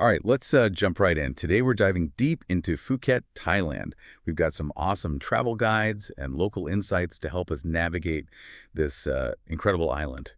All right, let's jump right in. Today we're diving deep into Phuket, Thailand. We've got some awesome travel guides and local insights to help us navigate this incredible island.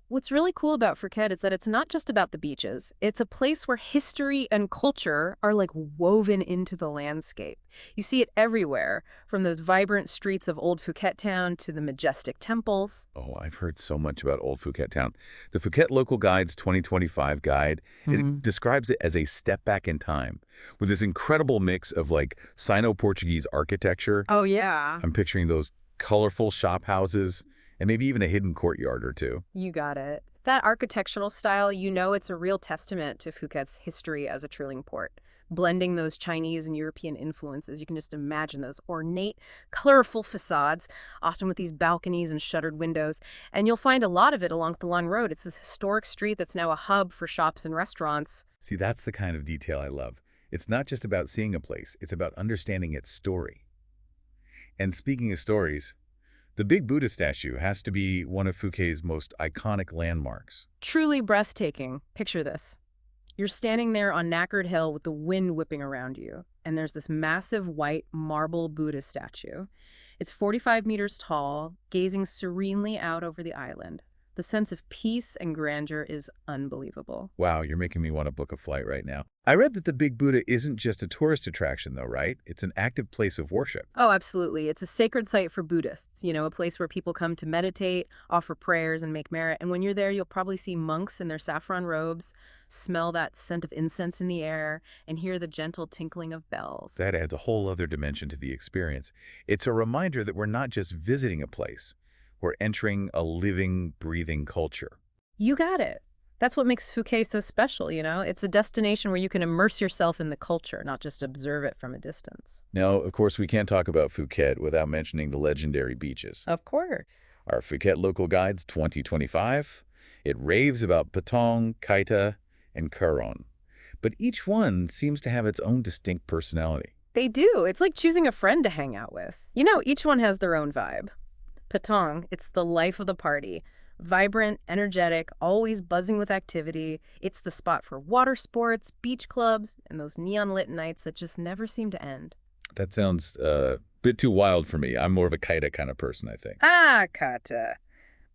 What's really cool about Phuket is that it's not just about the beaches. It's a place where history and culture are like woven into the landscape. You see it everywhere, from those vibrant streets of Old Phuket town to the majestic temples. Oh, I've heard so much about Old Phuket Town. The Phuket Local Guide's 2025 guide, it describes it as a step back in time with this incredible mix of like Sino-Portuguese architecture. Oh, yeah. I'm picturing those colorful shop houses and maybe even a hidden courtyard or two. You got it. That architectural style, it's a real testament to Phuket's history as a trilling port. Blending those Chinese and European influences, you can just imagine those ornate, colorful facades, often with these balconies and shuttered windows. And you'll find a lot of it along the Long Road. It's this historic street that's now a hub for shops and restaurants. See, that's the kind of detail I love. It's not just about seeing a place, it's about understanding its story. And speaking of stories, the big Buddha statue has to be one of Phuket's most iconic landmarks. Truly breathtaking. Picture this. You're standing there on Knackered Hill with the wind whipping around you, and there's this massive white marble Buddha statue. It's 45 meters tall, gazing serenely out over the island. The sense of peace and grandeur is unbelievable. Wow, you're making me want to book a flight right now. I read that the Big Buddha isn't just a tourist attraction, though, right? It's an active place of worship. Oh, absolutely. It's a sacred site for Buddhists, a place where people come to meditate, offer prayers, and make merit. And when you're there, you'll probably see monks in their saffron robes, smell that scent of incense in the air, and hear the gentle tinkling of bells. That adds a whole other dimension to the experience. It's a reminder that we're not just visiting a place. We're entering a living, breathing culture. You got it. That's what makes Phuket so special. It's a destination where you can immerse yourself in the culture, not just observe it from a distance. Now, of course, we can't talk about Phuket without mentioning the legendary beaches. Of course. Our Phuket Local Guides 2025, it raves about Patong, Kaita, and Karon. But each one seems to have its own distinct personality. They do. It's like choosing a friend to hang out with. Each one has their own vibe. Patong, it's the life of the party. Vibrant, energetic, always buzzing with activity. It's the spot for water sports, beach clubs, and those neon-lit nights that just never seem to end. That sounds a bit too wild for me. I'm more of a Kaita kind of person, I think. Ah, Kata.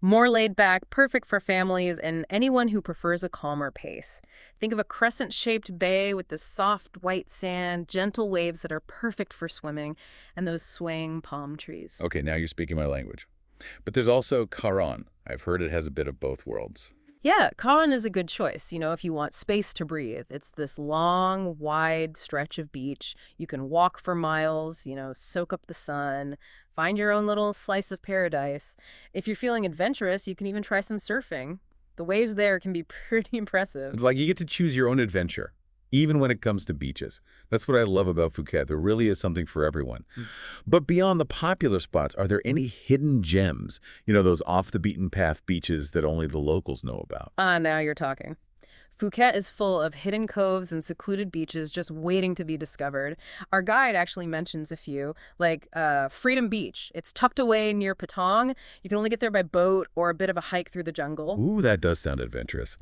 More laid back, perfect for families and anyone who prefers a calmer pace. Think of a crescent-shaped bay with the soft white sand, gentle waves that are perfect for swimming, and those swaying palm trees. Okay, now you're speaking my language. But there's also Karon. I've heard it has a bit of both worlds. Yeah, Karan is a good choice, if you want space to breathe. It's this long, wide stretch of beach. You can walk for miles, soak up the sun, find your own little slice of paradise. If you're feeling adventurous, you can even try some surfing. The waves there can be pretty impressive. It's like you get to choose your own adventure, even when it comes to beaches. That's what I love about Phuket. There really is something for everyone. But beyond the popular spots, are there any hidden gems? Those off-the-beaten-path beaches that only the locals know about. Ah, now you're talking. Phuket is full of hidden coves and secluded beaches just waiting to be discovered. Our guide actually mentions a few, like Freedom Beach. It's tucked away near Patong. You can only get there by boat or a bit of a hike through the jungle. Ooh, that does sound adventurous.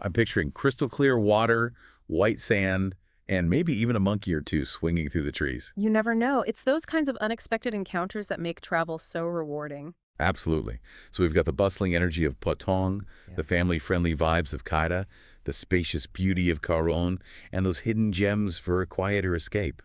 I'm picturing crystal clear water, white sand, and maybe even a monkey or two swinging through the trees. You never know. It's those kinds of unexpected encounters that make travel so rewarding. Absolutely. So we've got the bustling energy of Patong, the family-friendly vibes of Kaita, the spacious beauty of Karon, and those hidden gems for a quieter escape.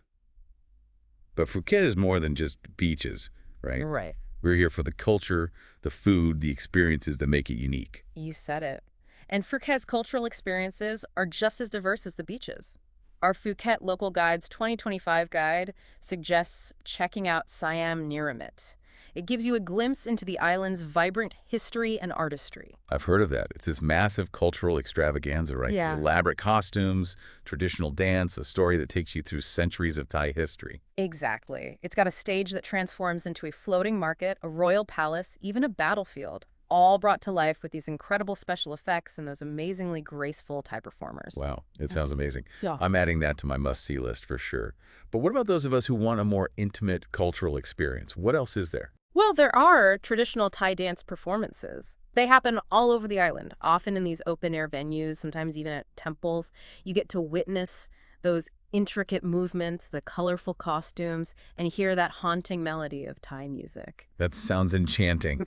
But Phuket is more than just beaches, right? Right. We're here for the culture, the food, the experiences that make it unique. You said it. And Phuket's cultural experiences are just as diverse as the beaches. Our Phuket Local Guides 2025 guide suggests checking out Siam Niramit. It gives you a glimpse into the island's vibrant history and artistry. I've heard of that. It's this massive cultural extravaganza, right? Yeah. Elaborate costumes, traditional dance, a story that takes you through centuries of Thai history. Exactly. It's got a stage that transforms into a floating market, a royal palace, even a battlefield, all brought to life with these incredible special effects and those amazingly graceful Thai performers. Wow, it sounds amazing. Yeah. I'm adding that to my must-see list for sure. But what about those of us who want a more intimate cultural experience? What else is there? Well, there are traditional Thai dance performances. They happen all over the island, often in these open-air venues, sometimes even at temples. You get to witness those intricate movements, the colorful costumes, and hear that haunting melody of Thai music. That sounds enchanting.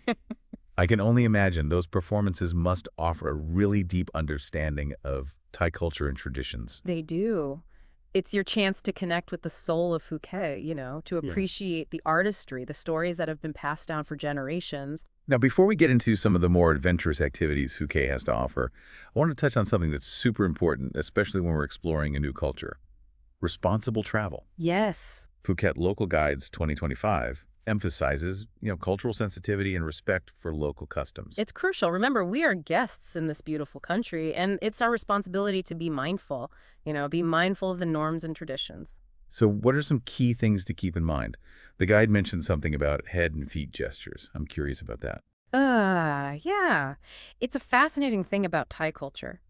I can only imagine those performances must offer a really deep understanding of Thai culture and traditions. They do. It's your chance to connect with the soul of Phuket, to Yeah. appreciate the artistry, the stories that have been passed down for generations. Now, before we get into some of the more adventurous activities Phuket has to offer, I want to touch on something that's super important, especially when we're exploring a new culture. Responsible travel. Yes. Phuket Local Guides 2025 emphasizes, cultural sensitivity and respect for local customs. It's crucial. Remember, we are guests in this beautiful country, and it's our responsibility to be mindful of the norms and traditions. So what are some key things to keep in mind? The guide mentioned something about head and feet gestures. I'm curious about that. Yeah. It's a fascinating thing about Thai culture.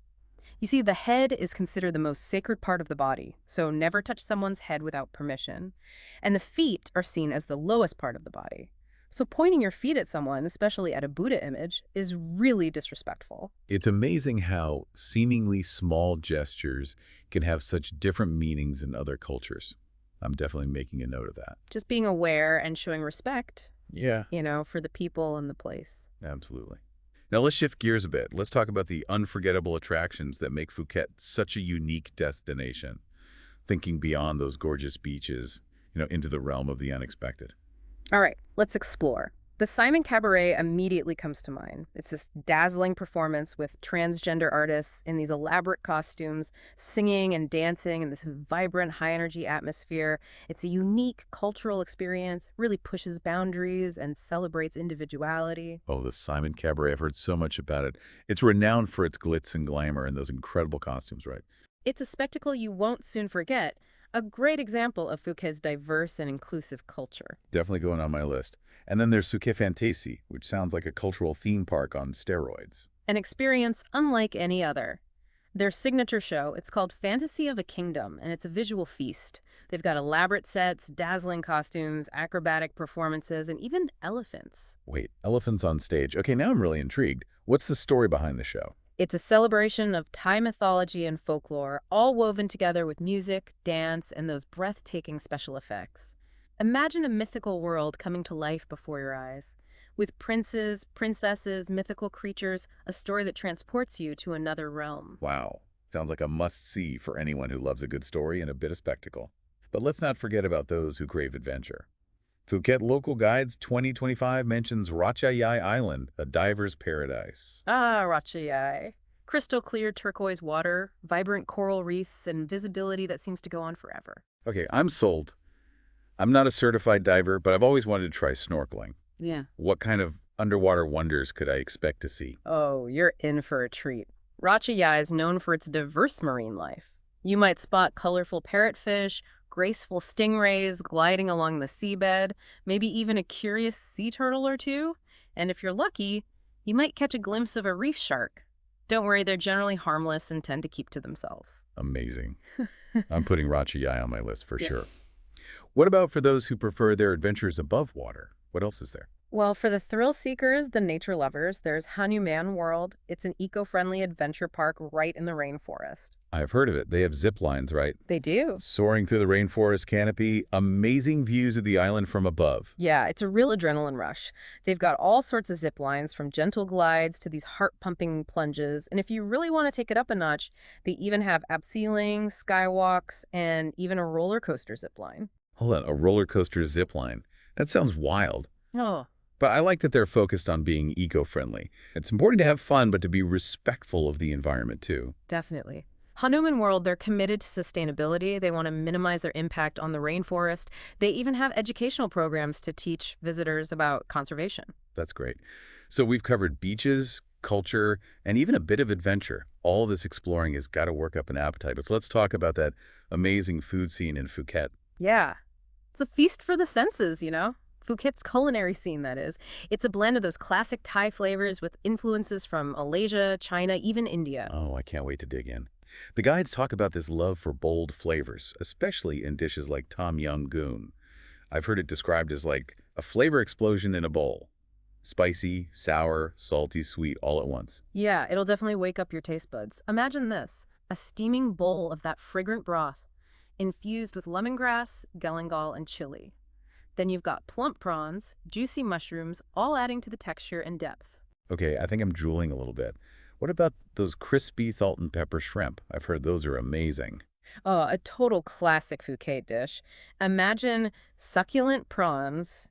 You see, the head is considered the most sacred part of the body, so never touch someone's head without permission. And the feet are seen as the lowest part of the body. So pointing your feet at someone, especially at a Buddha image, is really disrespectful. It's amazing how seemingly small gestures can have such different meanings in other cultures. I'm definitely making a note of that. Just being aware and showing respect, Yeah, for the people and the place. absolutely. Now let's shift gears a bit. Let's talk about the unforgettable attractions that make Phuket such a unique destination. Thinking beyond those gorgeous beaches, into the realm of the unexpected. All right, let's explore. The Simon Cabaret immediately comes to mind. It's this dazzling performance with transgender artists in these elaborate costumes, singing and dancing in this vibrant, high-energy atmosphere. It's a unique cultural experience, really pushes boundaries and celebrates individuality. Oh, the Simon Cabaret, I've heard so much about it. It's renowned for its glitz and glamour and those incredible costumes, right? It's a spectacle you won't soon forget, a great example of Phuket's diverse and inclusive culture. Definitely going on my list. And then there's Suke Fantasy, which sounds like a cultural theme park on steroids. An experience unlike any other. Their signature show, it's called Fantasy of a Kingdom, and it's a visual feast. They've got elaborate sets, dazzling costumes, acrobatic performances, and even elephants. Wait, elephants on stage. Okay, now I'm really intrigued. What's the story behind the show? It's a celebration of Thai mythology and folklore, all woven together with music, dance, and those breathtaking special effects. Imagine a mythical world coming to life before your eyes. With princes, princesses, mythical creatures, a story that transports you to another realm. Wow, sounds like a must-see for anyone who loves a good story and a bit of spectacle. But let's not forget about those who crave adventure. Phuket Local Guides 2025 mentions Ratchayai Island, a diver's paradise. Ah, Ratchayai. Crystal clear turquoise water, vibrant coral reefs, and visibility that seems to go on forever. Okay, I'm sold. I'm not a certified diver, but I've always wanted to try snorkeling. Yeah. What kind of underwater wonders could I expect to see? Oh, you're in for a treat. Ratchayai is known for its diverse marine life. You might spot colorful parrotfish, graceful stingrays gliding along the seabed, maybe even a curious sea turtle or two. And if you're lucky, you might catch a glimpse of a reef shark. Don't worry, they're generally harmless and tend to keep to themselves. Amazing. I'm putting Ratchayai on my list for Yeah. sure. What about for those who prefer their adventures above water? What else is there? Well, for the thrill seekers, the nature lovers, there's Hanuman World. It's an eco-friendly adventure park right in the rainforest. I've heard of it. They have zip lines, right? They do. Soaring through the rainforest canopy, amazing views of the island from above. Yeah, it's a real adrenaline rush. They've got all sorts of zip lines, from gentle glides to these heart-pumping plunges. And if you really want to take it up a notch, they even have abseiling, skywalks, and even a roller coaster zip line. Hold on, a roller coaster zip line. That sounds wild. Oh, But I like that they're focused on being eco-friendly. It's important to have fun, but to be respectful of the environment, too. definitely. Hanuman World, they're committed to sustainability. They want to minimize their impact on the rainforest. They even have educational programs to teach visitors about conservation. That's great. So we've covered beaches, culture, and even a bit of adventure. All this exploring has got to work up an appetite. But let's talk about that amazing food scene in Phuket. Yeah. It's a feast for the senses. Phuket's culinary scene, that is. It's a blend of those classic Thai flavors with influences from Malaysia, China, even India. Oh, I can't wait to dig in. The guides talk about this love for bold flavors, especially in dishes like tom yum goong. I've heard it described as like a flavor explosion in a bowl. Spicy, sour, salty, sweet, all at once. Yeah, it'll definitely wake up your taste buds. Imagine this, a steaming bowl of that fragrant broth, infused with lemongrass, galangal, and chili. Then you've got plump prawns, juicy mushrooms, all adding to the texture and depth. Okay, I think I'm drooling a little bit. What about those crispy salt and pepper shrimp? I've heard those are amazing. Oh, a total classic Phuket dish. Imagine succulent prawns,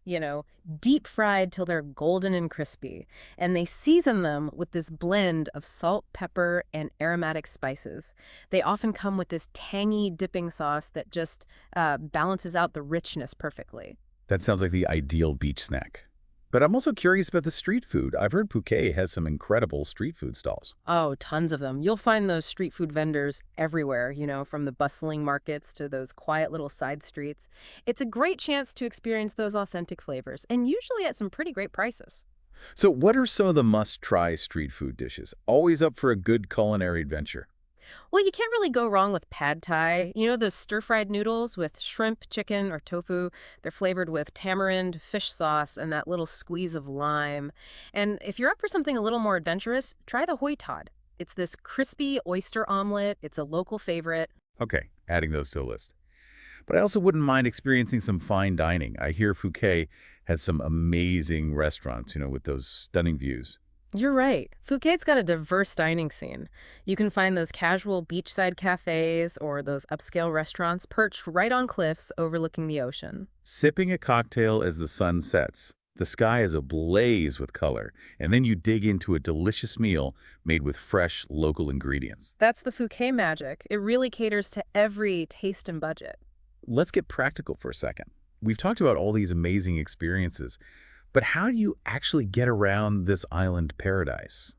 deep fried till they're golden and crispy. And they season them with this blend of salt, pepper, and aromatic spices. They often come with this tangy dipping sauce that just balances out the richness perfectly. That sounds like the ideal beach snack. But I'm also curious about the street food. I've heard Phuket has some incredible street food stalls. Oh, tons of them. You'll find those street food vendors everywhere, from the bustling markets to those quiet little side streets. It's a great chance to experience those authentic flavors, and usually at some pretty great prices. So what are some of the must-try street food dishes? Always up for a good culinary adventure. Well, you can't really go wrong with pad thai. You know those stir-fried noodles with shrimp, chicken, or tofu? They're flavored with tamarind, fish sauce, and that little squeeze of lime. And if you're up for something a little more adventurous, try the hoi tod. It's this crispy oyster omelet. It's a local favorite. Okay, adding those to the list. But I also wouldn't mind experiencing some fine dining. I hear Phuket has some amazing restaurants, with those stunning views. You're right. Phuket's got a diverse dining scene. You can find those casual beachside cafes or those upscale restaurants perched right on cliffs overlooking the ocean. Sipping a cocktail as the sun sets. The sky is ablaze with color, and then you dig into a delicious meal made with fresh, local ingredients. That's the Phuket magic. It really caters to every taste and budget. Let's get practical for a second. We've talked about all these amazing experiences, but how do you actually get around this island paradise?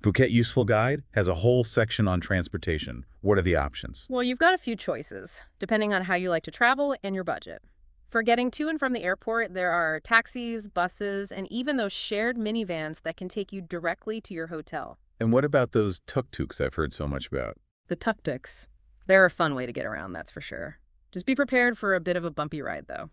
Phuket Useful Guide has a whole section on transportation. What are the options? Well, you've got a few choices, depending on how you like to travel and your budget. For getting to and from the airport, there are taxis, buses, and even those shared minivans that can take you directly to your hotel. And what about those tuk-tuks I've heard so much about? The tuk-tuks. They're a fun way to get around, that's for sure. Just be prepared for a bit of a bumpy ride, though.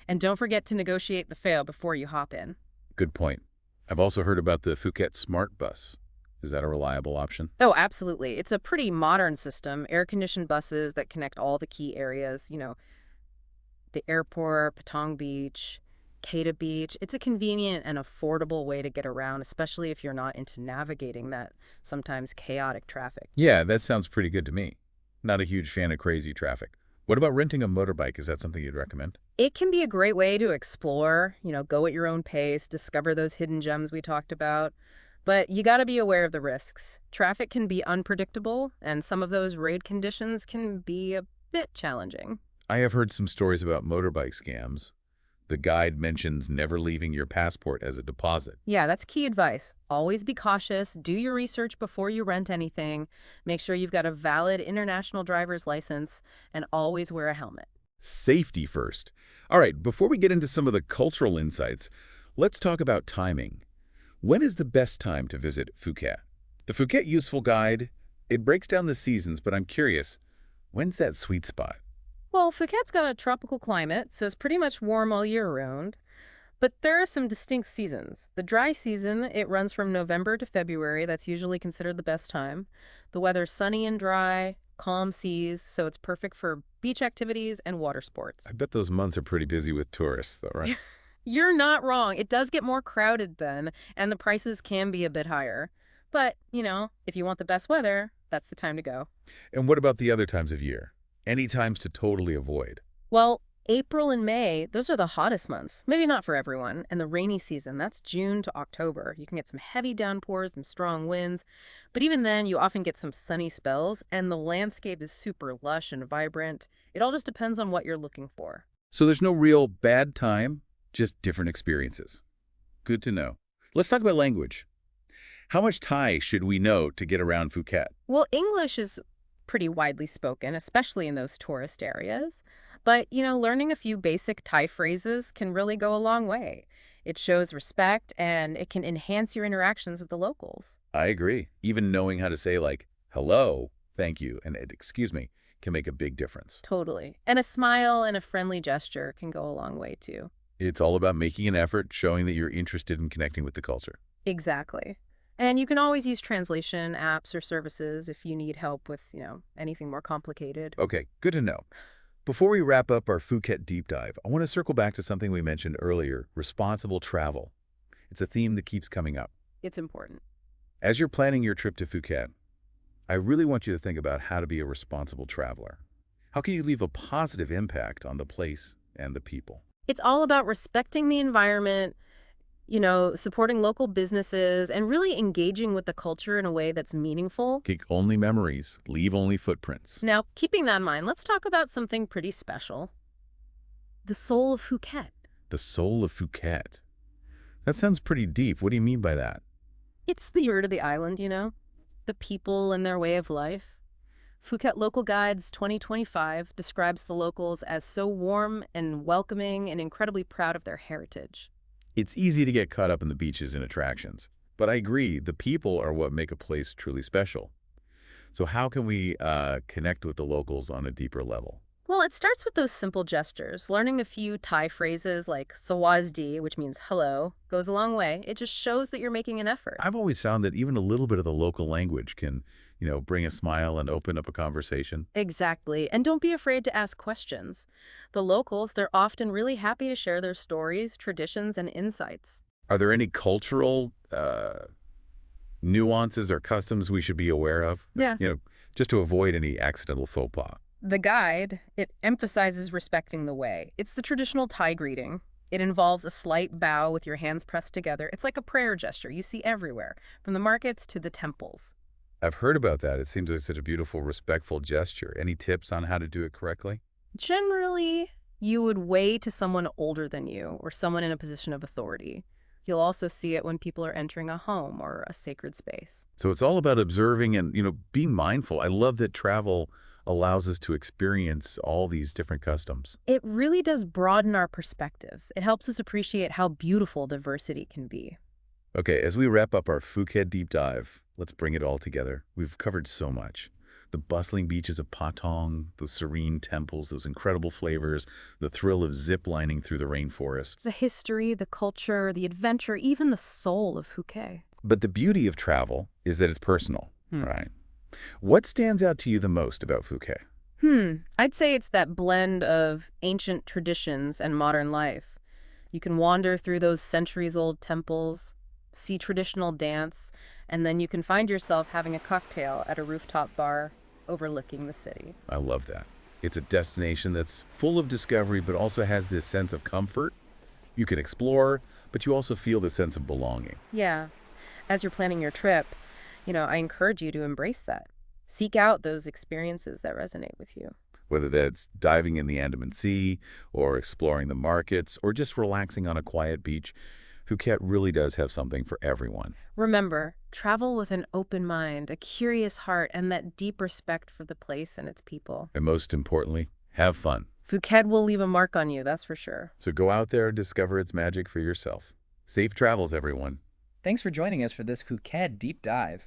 And don't forget to negotiate the fare before you hop in. Good point. I've also heard about the Phuket Smart Bus. Is that a reliable option? Oh, absolutely. It's a pretty modern system, air-conditioned buses that connect all the key areas, the airport, Patong Beach, Keita Beach. It's a convenient and affordable way to get around, especially if you're not into navigating that sometimes chaotic traffic. Yeah, that sounds pretty good to me. Not a huge fan of crazy traffic. What about renting a motorbike? Is that something you'd recommend? It can be a great way to explore, go at your own pace, discover those hidden gems we talked about. But you got to be aware of the risks. Traffic can be unpredictable, and some of those road conditions can be a bit challenging. I have heard some stories about motorbike scams. The guide mentions never leaving your passport as a deposit. Yeah, that's key advice. Always be cautious, do your research before you rent anything, make sure you've got a valid international driver's license, and always wear a helmet. Safety first. All right, before we get into some of the cultural insights, let's talk about timing. When is the best time to visit Phuket? The Phuket Useful Guide, it breaks down the seasons, but I'm curious, when's that sweet spot? Well, Phuket's got a tropical climate, so it's pretty much warm all year round. But there are some distinct seasons. The dry season, it runs from November to February. That's usually considered the best time. The weather's sunny and dry, calm seas, so it's perfect for beach activities and water sports. I bet those months are pretty busy with tourists, though, right? You're not wrong. It does get more crowded then, and the prices can be a bit higher. But, if you want the best weather, that's the time to go. And what about the other times of year? Any times to totally avoid? Well, April and May, those are the hottest months. Maybe not for everyone. And the rainy season, that's June to October. You can get some heavy downpours and strong winds. But even then, you often get some sunny spells, and the landscape is super lush and vibrant. It all just depends on what you're looking for. So there's no real bad time, just different experiences. Good to know. Let's talk about language. How much Thai should we know to get around Phuket? Well, English is pretty widely spoken, especially in those tourist areas. But, learning a few basic Thai phrases can really go a long way. It shows respect and it can enhance your interactions with the locals. I agree. Even knowing how to say like, hello, thank you, and excuse me, can make a big difference. Totally. And a smile and a friendly gesture can go a long way too. It's all about making an effort, showing that you're interested in connecting with the culture. Exactly. And you can always use translation apps or services if you need help with, anything more complicated. Okay, good to know. Before we wrap up our Phuket deep dive, I want to circle back to something we mentioned earlier, responsible travel. It's a theme that keeps coming up. It's important. As you're planning your trip to Phuket, I really want you to think about how to be a responsible traveler. How can you leave a positive impact on the place and the people? It's all about respecting the environment, supporting local businesses, and really engaging with the culture in a way that's meaningful. Keep only memories, leave only footprints. Now, keeping that in mind, let's talk about something pretty special. The soul of Phuket. The soul of Phuket. That sounds pretty deep. What do you mean by that? It's the heart of the island, the people and their way of life. Phuket Local Guides 2025 describes the locals as so warm and welcoming and incredibly proud of their heritage. It's easy to get caught up in the beaches and attractions. But I agree, the people are what make a place truly special. So how can we connect with the locals on a deeper level? Well, it starts with those simple gestures. Learning a few Thai phrases like sawasdee, which means hello, goes a long way. It just shows that you're making an effort. I've always found that even a little bit of the local language can, bring a smile and open up a conversation. Exactly. And don't be afraid to ask questions. The locals, they're often really happy to share their stories, traditions, and insights. Are there any cultural nuances or customs we should be aware of? Yeah. Just to avoid any accidental faux pas. The guide, it emphasizes respecting the way. It's the traditional Thai greeting. It involves a slight bow with your hands pressed together. It's like a prayer gesture you see everywhere, from the markets to the temples. I've heard about that. It seems like such a beautiful, respectful gesture. Any tips on how to do it correctly? Generally, you would wave to someone older than you or someone in a position of authority. You'll also see it when people are entering a home or a sacred space. So it's all about observing and, being mindful. I love that travel allows us to experience all these different customs. It really does broaden our perspectives. It helps us appreciate how beautiful diversity can be. Okay, as we wrap up our Phuket deep dive, let's bring it all together. We've covered so much. The bustling beaches of Patong, those serene temples, those incredible flavors, the thrill of zip-lining through the rainforest. The history, the culture, the adventure, even the soul of Phuket. But the beauty of travel is that it's personal, right? What stands out to you the most about Phuket? I'd say it's that blend of ancient traditions and modern life. You can wander through those centuries-old temples, see traditional dance, and then you can find yourself having a cocktail at a rooftop bar overlooking the city. I love that. It's a destination that's full of discovery, but also has this sense of comfort. You can explore, but you also feel the sense of belonging. Yeah. As you're planning your trip, I encourage you to embrace that. Seek out those experiences that resonate with you. Whether that's diving in the Andaman Sea, or exploring the markets, or just relaxing on a quiet beach, Phuket really does have something for everyone. Remember, travel with an open mind, a curious heart, and that deep respect for the place and its people. And most importantly, have fun. Phuket will leave a mark on you, that's for sure. So go out there and discover its magic for yourself. Safe travels, everyone. Thanks for joining us for this Phuket deep dive.